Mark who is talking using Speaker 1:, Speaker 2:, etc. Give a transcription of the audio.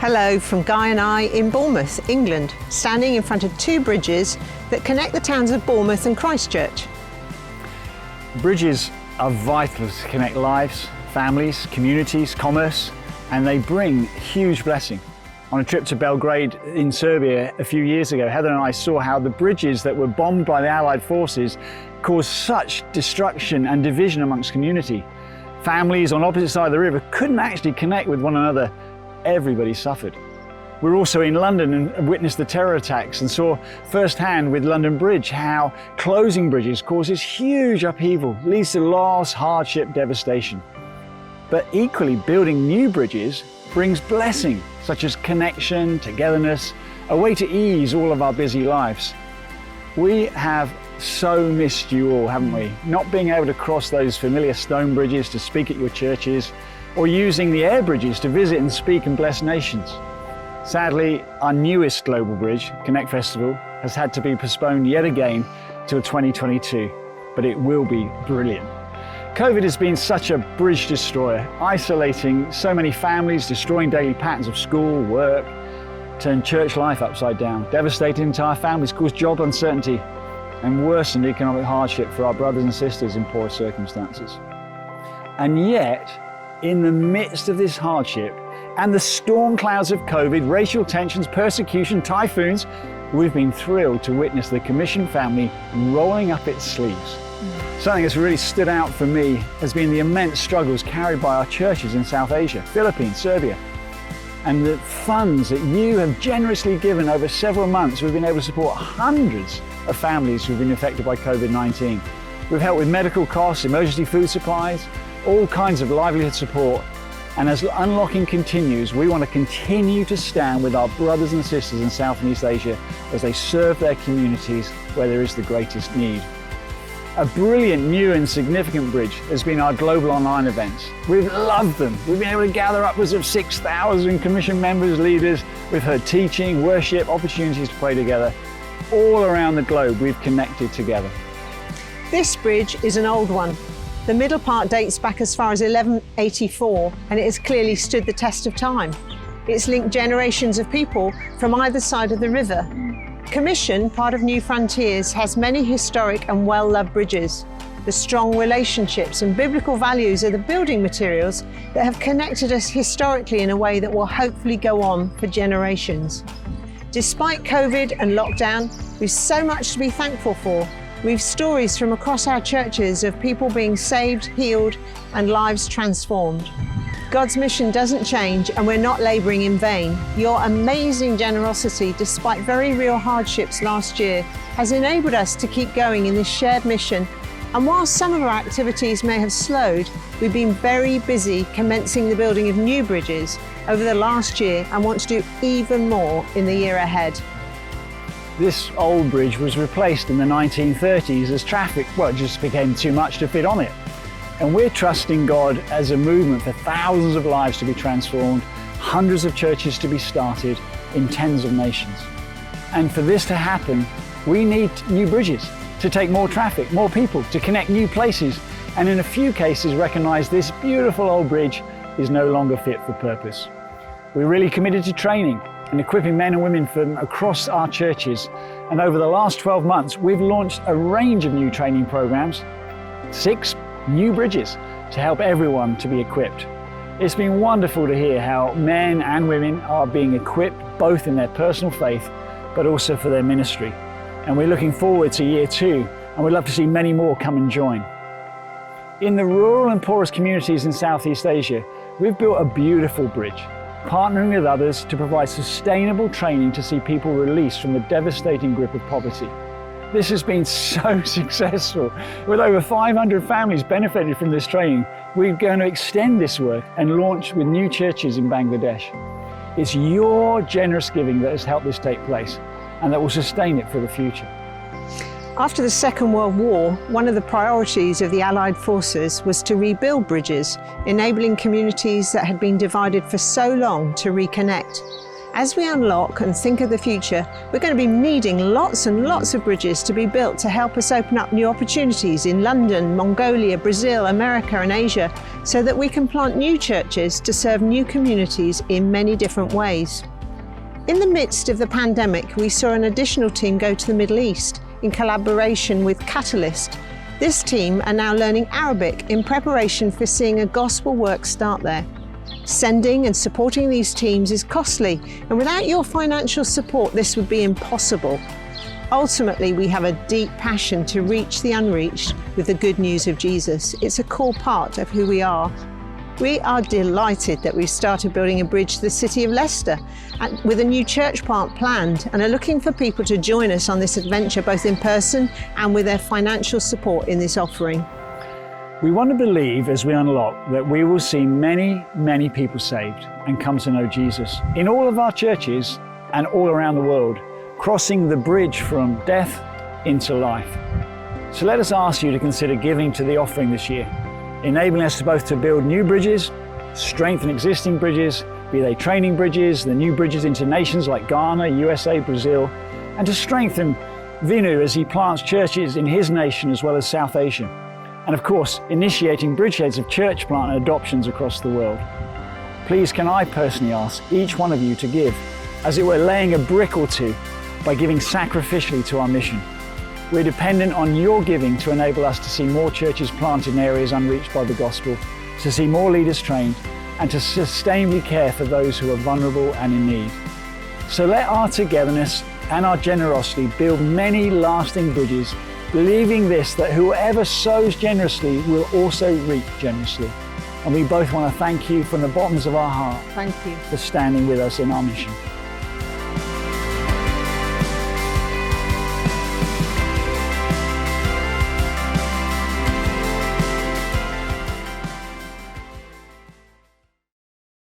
Speaker 1: Hello from Guy and I in Bournemouth, England, standing in front of two bridges that connect the towns of Bournemouth and Christchurch.
Speaker 2: Bridges are vital to connect lives, families, communities, commerce, and they bring huge blessing. On a trip to Belgrade in Serbia a few years ago, Heather and I saw how the bridges that were bombed by the Allied forces caused such destruction and division amongst community. Families on opposite sides of the river couldn't actually connect with one another. Everybody suffered. We were also in London and witnessed the terror attacks and saw firsthand with London Bridge how closing bridges causes huge upheaval, leads to loss, hardship, devastation. But equally, building new bridges brings blessing, such as connection, togetherness, a way to ease all of our busy lives. We have so missed you all, haven't we? Not being able to cross those familiar stone bridges to speak at your churches, or using the air bridges to visit and speak and bless nations. Sadly, our newest global bridge, Connect Festival, has had to be postponed yet again till 2022, but it will be brilliant. COVID has been such a bridge destroyer, isolating so many families, destroying daily patterns of school, work, turned church life upside down, devastated entire families, caused job uncertainty, and worsened economic hardship for our brothers and sisters in poor circumstances. And yet, in the midst of this hardship and the storm clouds of COVID, racial tensions, persecution, typhoons, we've been thrilled to witness the Commission family rolling up its sleeves. Something that's really stood out for me has been the immense struggles carried by our churches in South Asia, Philippines, Serbia, and the funds that you have generously given over several months. We've been able to support hundreds of families who've been affected by COVID-19. We've helped with medical costs, emergency food supplies, all kinds of livelihood support. And as unlocking continues, we want to continue to stand with our brothers and sisters in South and East Asia as they serve their communities where there is the greatest need. A brilliant new and significant bridge has been our global online events. We've loved them. We've been able to gather upwards of 6,000 Commission members, leaders. We've heard teaching, worship, opportunities to pray together. All around the globe, we've connected together.
Speaker 1: This bridge is an old one. The middle part dates back as far as 1184, and it has clearly stood the test of time. It's linked generations of people from either side of the river. Commission, part of New Frontiers, has many historic and well-loved bridges. The strong relationships and biblical values are the building materials that have connected us historically in a way that will hopefully go on for generations. Despite COVID and lockdown, we've so much to be thankful for. We've stories from across our churches of people being saved, healed, and lives transformed. God's mission doesn't change, and we're not labouring in vain. Your amazing generosity, despite very real hardships last year, has enabled us to keep going in this shared mission. And while some of our activities may have slowed, we've been very busy commencing the building of new bridges over the last year and want to do even more in the year ahead.
Speaker 2: This old bridge was replaced in the 1930s as traffic, just became too much to fit on it. And we're trusting God as a movement for thousands of lives to be transformed, hundreds of churches to be started in tens of nations. And for this to happen, we need new bridges to take more traffic, more people, to connect new places, and in a few cases recognize this beautiful old bridge is no longer fit for purpose. We're really committed to training and equipping men and women from across our churches. And over the last 12 months, we've launched a range of new training programs, 6 new bridges to help everyone to be equipped. It's been wonderful to hear how men and women are being equipped both in their personal faith, but also for their ministry. And we're looking forward to year 2, and we'd love to see many more come and join. In the rural and poorest communities in Southeast Asia, we've built a beautiful bridge, partnering with others to provide sustainable training to see people released from the devastating grip of poverty. This has been so successful. With over 500 families benefited from this training, we're going to extend this work and launch with new churches in Bangladesh. It's your generous giving that has helped this take place and that will sustain it for the future.
Speaker 1: After the Second World War, one of the priorities of the Allied forces was to rebuild bridges, enabling communities that had been divided for so long to reconnect. As we unlock and think of the future, we're going to be needing lots and lots of bridges to be built to help us open up new opportunities in London, Mongolia, Brazil, America and Asia, so that we can plant new churches to serve new communities in many different ways. In the midst of the pandemic, we saw an additional team go to the Middle East in collaboration with Catalyst. This team are now learning Arabic in preparation for seeing a gospel work start there. Sending and supporting these teams is costly, and without your financial support, this would be impossible. Ultimately, we have a deep passion to reach the unreached with the good news of Jesus. It's a core part of who we are. We are delighted that we've started building a bridge to the city of Leicester with a new church plant planned, and are looking for people to join us on this adventure, both in person and with their financial support in this offering.
Speaker 2: We want to believe as we unlock that we will see many, many people saved and come to know Jesus in all of our churches and all around the world, crossing the bridge from death into life. So let us ask you to consider giving to the offering this year, enabling us both to build new bridges, strengthen existing bridges, be they training bridges, the new bridges into nations like Ghana, USA, Brazil, and to strengthen Vinu as he plants churches in his nation as well as South Asia. And of course, initiating bridgeheads of church plant and adoptions across the world. Please can I personally ask each one of you to give, as it were laying a brick or two, by giving sacrificially to our mission. We're dependent on your giving to enable us to see more churches planted in areas unreached by the gospel, to see more leaders trained, and to sustainably care for those who are vulnerable and in need. So let our togetherness and our generosity build many lasting bridges, believing this, that whoever sows generously will also reap generously. And we both want to thank you from the bottoms of our heart
Speaker 1: Thank you.
Speaker 2: for standing with us in our mission.